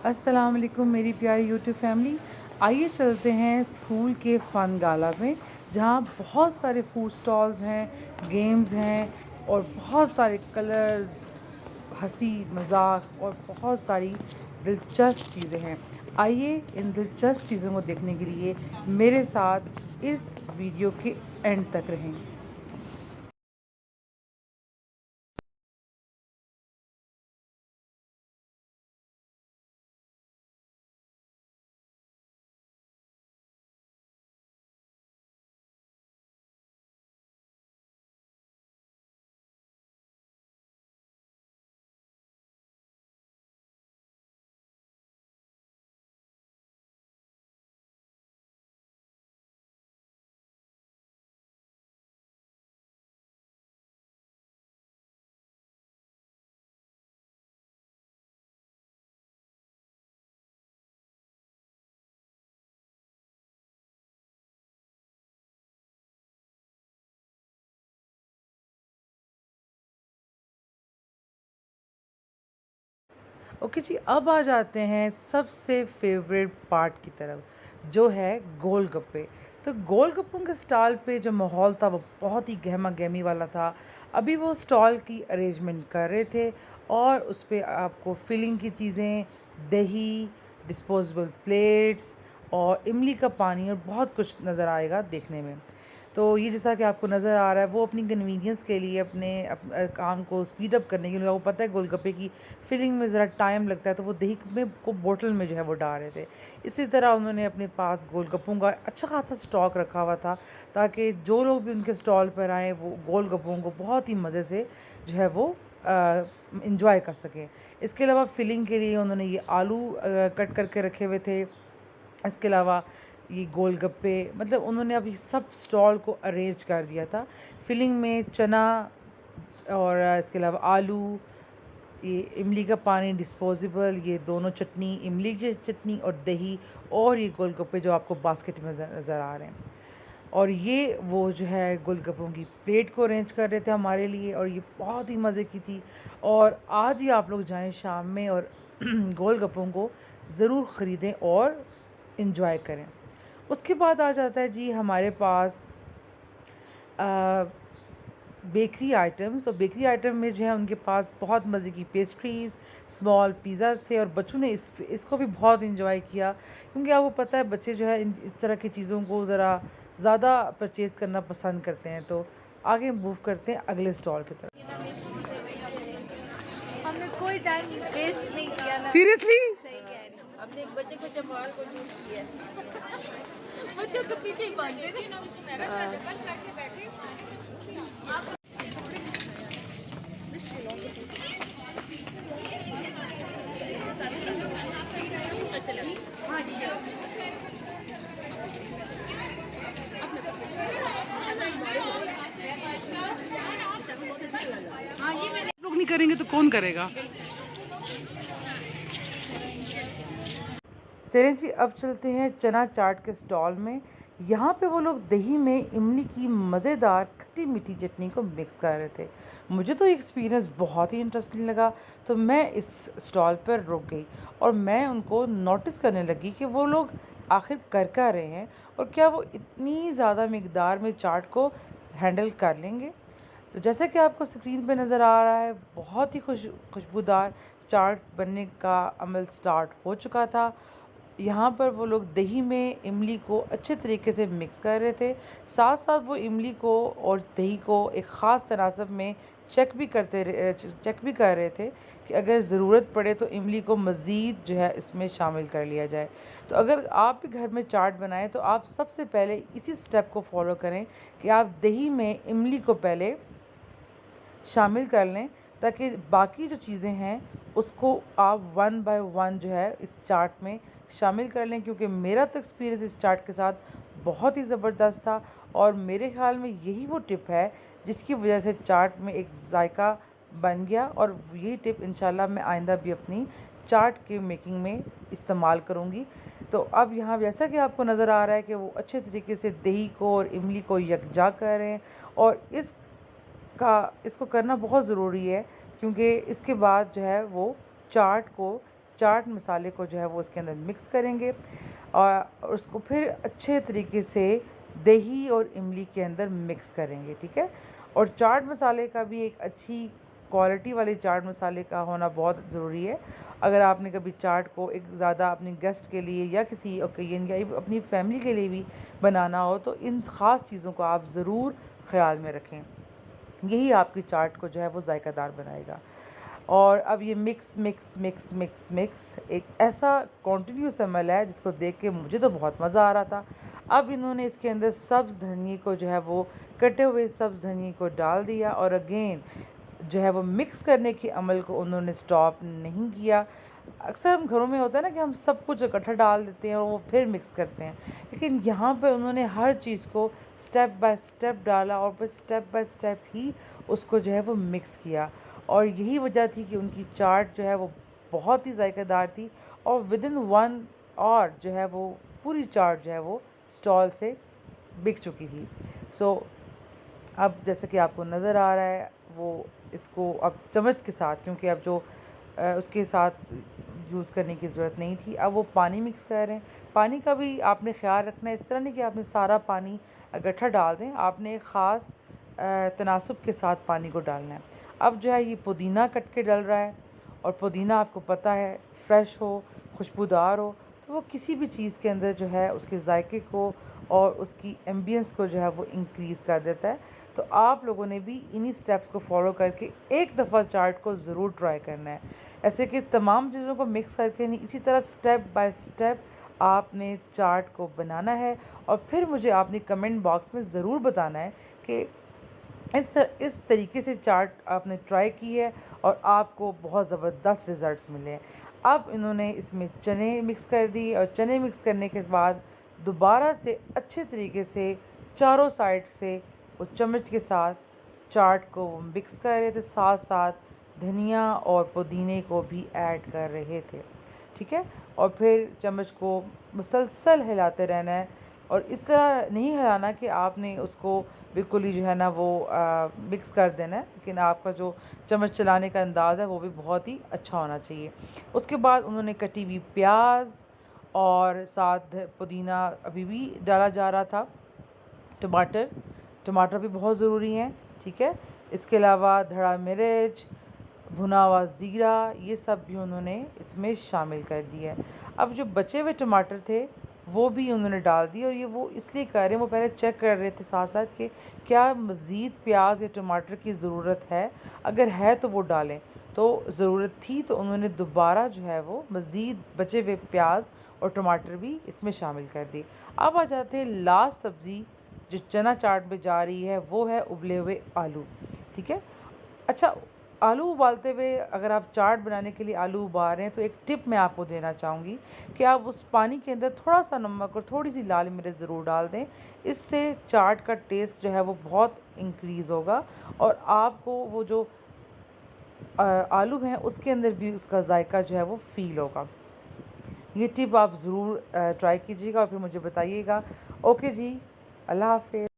अस्सलाम वालेकुम मेरी प्यारी यूट्यूब फैमिली। आइए चलते हैं स्कूल के फ़न गाला में, जहाँ बहुत सारे फूड स्टॉल्स हैं, गेम्स हैं और बहुत सारे कलर्स, हंसी मजाक और बहुत सारी दिलचस्प चीज़ें हैं। आइए इन दिलचस्प चीज़ों को देखने के लिए मेरे साथ इस वीडियो के एंड तक रहें। ओके जी, अब आ जाते हैं सबसे फेवरेट पार्ट की तरफ, जो है गोलगप्पे। तो गोलगप्पों के स्टॉल पे जो माहौल था वो बहुत ही गहमा गहमी वाला था। अभी वो स्टॉल की अरेंजमेंट कर रहे थे और उस पे आपको फिलिंग की चीज़ें, दही, डिस्पोजेबल प्लेट्स और इमली का पानी और बहुत कुछ नज़र आएगा देखने में। तो ये जैसा कि आपको नज़र आ रहा है, वो अपनी कन्वीनियंस के लिए काम को स्पीड अप करने के लिए, वो पता है गोलगप्पे की फिलिंग में ज़रा टाइम लगता है, तो वो दही में को बोतल में जो है वो डाल रहे थे। इसी तरह उन्होंने अपने पास गोलगप्पों का अच्छा खासा स्टॉक रखा हुआ था, ताकि जो लोग भी उनके स्टॉल पर आएँ वो गोलगप्पों को बहुत ही मज़े से जो है वो इंजॉय कर सकें। इसके अलावा फिलिंग के लिए उन्होंने ये आलू कट करके रखे हुए थे। इसके अलावा ये गोलगप्पे, मतलब उन्होंने अभी सब स्टॉल को अरेंज कर दिया था। फिलिंग में चना और इसके अलावा आलू, ये इमली का पानी डिस्पोजेबल, ये दोनों चटनी, इमली की चटनी और दही, और ये गोलगप्पे जो आपको बास्केट में नज़र आ रहे हैं। और ये वो जो है गोलगप्पों की प्लेट को अरेंज कर रहे थे हमारे लिए, और ये बहुत ही मज़े की थी। और आज ही आप लोग जाएं शाम में और गोलगप्पों को ज़रूर ख़रीदें और इन्जॉय करें। उसके बाद आ जाता है जी हमारे पास बेकरी आइटम्स, और बेकरी आइटम में जो है उनके पास बहुत मज़े की पेस्ट्रीज़, स्मॉल पिज़्ज़ाज़ थे, और बच्चों ने इसको भी बहुत इंजॉय किया, क्योंकि आपको पता है बच्चे जो है इस तरह की चीज़ों को ज़रा ज़्यादा परचेज़ करना पसंद करते हैं। तो आगे मूव करते हैं अगले स्टॉल की तरफ। हमने कोई टाइम वेस्ट नहीं किया ना। सीरियसली। सही कह रही हूँ। हमने एक बच्चे को जमाल को चूज किया बच्चों के पीछे ही भाग गए लोग नहीं करेंगे तो कौन करेगा। चलें जी, अब चलते हैं चना चाट के स्टॉल में। यहाँ पे वो लोग दही में इमली की मज़ेदार खट्टी मीठी चटनी को मिक्स कर रहे थे। मुझे तो एक्सपीरियंस बहुत ही इंटरेस्टिंग लगा, तो मैं इस स्टॉल पर रुक गई और मैं उनको नोटिस करने लगी कि वो लोग आखिर कर क्या रहे हैं, और क्या वो इतनी ज़्यादा मिकदार में चाट को हैंडल कर लेंगे। तो जैसा कि आपको स्क्रीन पे नज़र आ रहा है, बहुत ही खुशबूदार चाट बनने का अमल स्टार्ट हो चुका था। यहाँ पर वो लोग दही में इमली को अच्छे तरीके से मिक्स कर रहे थे। साथ साथ वो इमली को और दही को एक ख़ास तनासब में चेक भी कर रहे थे कि अगर ज़रूरत पड़े तो इमली को मज़ीद जो है इसमें शामिल कर लिया जाए। तो अगर आप भी घर में चाट बनाएं तो आप सबसे पहले इसी स्टेप को फॉलो करें कि आप दही में इमली को पहले शामिल कर लें, ताकि बाकी जो चीज़ें हैं उसको आप वन बाय वन जो है इस चार्ट में शामिल कर लें। क्योंकि मेरा तो एक्सपीरियंस इस चार्ट के साथ बहुत ही ज़बरदस्त था, और मेरे ख़्याल में यही वो टिप है जिसकी वजह से चार्ट में एक जायका बन गया, और यही टिप इंशाल्लाह मैं आइंदा भी अपनी चार्ट के मेकिंग में इस्तेमाल करूँगी। तो अब यहाँ जैसा कि आपको नज़र आ रहा है कि वो अच्छे तरीके से दही को और इमली को यकजा कर रहे हैं, और इसको करना बहुत ज़रूरी है, क्योंकि इसके बाद जो है वो चाट को चाट मसाले को जो है वो इसके अंदर मिक्स करेंगे और उसको फिर अच्छे तरीके से दही और इमली के अंदर मिक्स करेंगे, ठीक है। और चाट मसाले का भी एक अच्छी क्वालिटी वाले चाट मसाले का होना बहुत ज़रूरी है। अगर आपने कभी चाट को एक ज़्यादा अपने गेस्ट के लिए या किसी ओकेजन या अपनी फैमिली के लिए भी बनाना हो तो इन ख़ास चीज़ों को आप ज़रूर ख़्याल में रखें। यही आपकी चाट को जो है वो जायकादार बनाएगा। और अब ये mix mix mix mix mix एक ऐसा कॉन्टिन्यूस अमल है जिसको देख के मुझे तो बहुत मज़ा आ रहा था। अब इन्होंने इसके अंदर सब्ज़ धनिए को जो है वो कटे हुए सब्ज़ धनिए को डाल दिया और अगेन जो है वो मिक्स करने के अमल को उन्होंने स्टॉप नहीं किया। अक्सर हम घरों में होता है ना कि हम सब कुछ इकट्ठा डाल देते हैं और वो फिर मिक्स करते हैं, लेकिन यहाँ पे उन्होंने हर चीज़ को स्टेप बाय स्टेप डाला और फिर स्टेप बाय स्टेप ही उसको जो है वो मिक्स किया। और यही वजह थी कि उनकी चाट जो है वो बहुत ही जायकेदार थी और विदिन 1 आवर जो है वो पूरी चाट जो है वो स्टॉल से बिक चुकी थी। सो अब जैसे कि आपको नज़र आ रहा है वो इसको अब चम्मच के साथ, क्योंकि अब जो उसके साथ यूज़ करने की ज़रूरत नहीं थी, अब वो पानी मिक्स कर रहे हैं। पानी का भी आपने ख़्याल रखना है, इस तरह नहीं कि आपने सारा पानी इकट्ठा डाल दें, आपने एक ख़ास तनासुब के साथ पानी को डालना है। अब जो है ये पुदीना कट के डल रहा है और पुदीना आपको पता है फ्रेश हो, खुशबूदार हो, तो वो किसी भी चीज़ के अंदर जो है उसके जायके को और उसकी एम्बियंस को जो है वो इंक्रीज़ कर देता है। तो आप लोगों ने भी इन्हीं स्टेप्स को फॉलो करके एक दफ़ा चाट को ज़रूर ट्राई करना है। ऐसे कि तमाम चीज़ों को मिक्स करके नहीं, इसी तरह स्टेप बाय स्टेप आपने चाट को बनाना है और फिर मुझे आपने कमेंट बॉक्स में ज़रूर बताना है कि इस तरीके से चाट आपने ट्राई की है और आपको बहुत ज़बरदस्त रिज़ल्ट्स मिले हैं। अब इन्होंने इसमें चने मिक्स कर दिए और चने मिक्स करने के बाद दोबारा से अच्छे तरीके से चारों साइड से वो चम्मच के साथ चाट को वो मिक्स कर रहे थे, साथ साथ धनिया और पुदीने को भी ऐड कर रहे थे, ठीक है। और फिर चम्मच को मुसलसल हिलाते रहना है और इस तरह नहीं हिलाना कि आपने उसको बिल्कुल ही जो है ना वो मिक्स कर देना है, लेकिन आपका जो चम्मच चलाने का अंदाज़ है वो भी बहुत ही अच्छा होना चाहिए। उसके बाद उन्होंने कटी हुई प्याज और साथ पुदीना अभी भी डाला जा रहा था, टमाटर भी बहुत ज़रूरी हैं, ठीक है। इसके अलावा धड़ा मिर्च, भुना हुआ ज़ीरा, ये सब भी उन्होंने इसमें शामिल कर दिया है। अब जो बचे हुए टमाटर थे वो भी उन्होंने डाल दिए और ये वो इसलिए कर रहे हैं, वो पहले चेक कर रहे थे साथ साथ कि क्या मज़ीद प्याज या टमाटर की ज़रूरत है, अगर है तो वो डालें। तो ज़रूरत थी तो उन्होंने दोबारा जो है वो मज़ीद बचे हुए प्याज और टमाटर भी इसमें शामिल कर दिए। अब आ जाते हैं लास्ट सब्ज़ी जो चना चाट में जा रही है, वो है उबले हुए आलू, ठीक है। अच्छा, आलू उबालते हुए अगर आप चाट बनाने के लिए आलू उबाल रहे हैं तो एक टिप मैं आपको देना चाहूँगी कि आप उस पानी के अंदर थोड़ा सा नमक और थोड़ी सी लाल मिर्च ज़रूर डाल दें। इससे चाट का टेस्ट जो है वो बहुत इंक्रीज़ होगा और आपको वो जो आलू हैं उसके अंदर भी उसका जायका जो है वो फ़ील होगा। ये टिप आप ज़रूर ट्राई कीजिएगा और फिर मुझे बताइएगा। ओके जी, अल्लाह हाफ़िज़।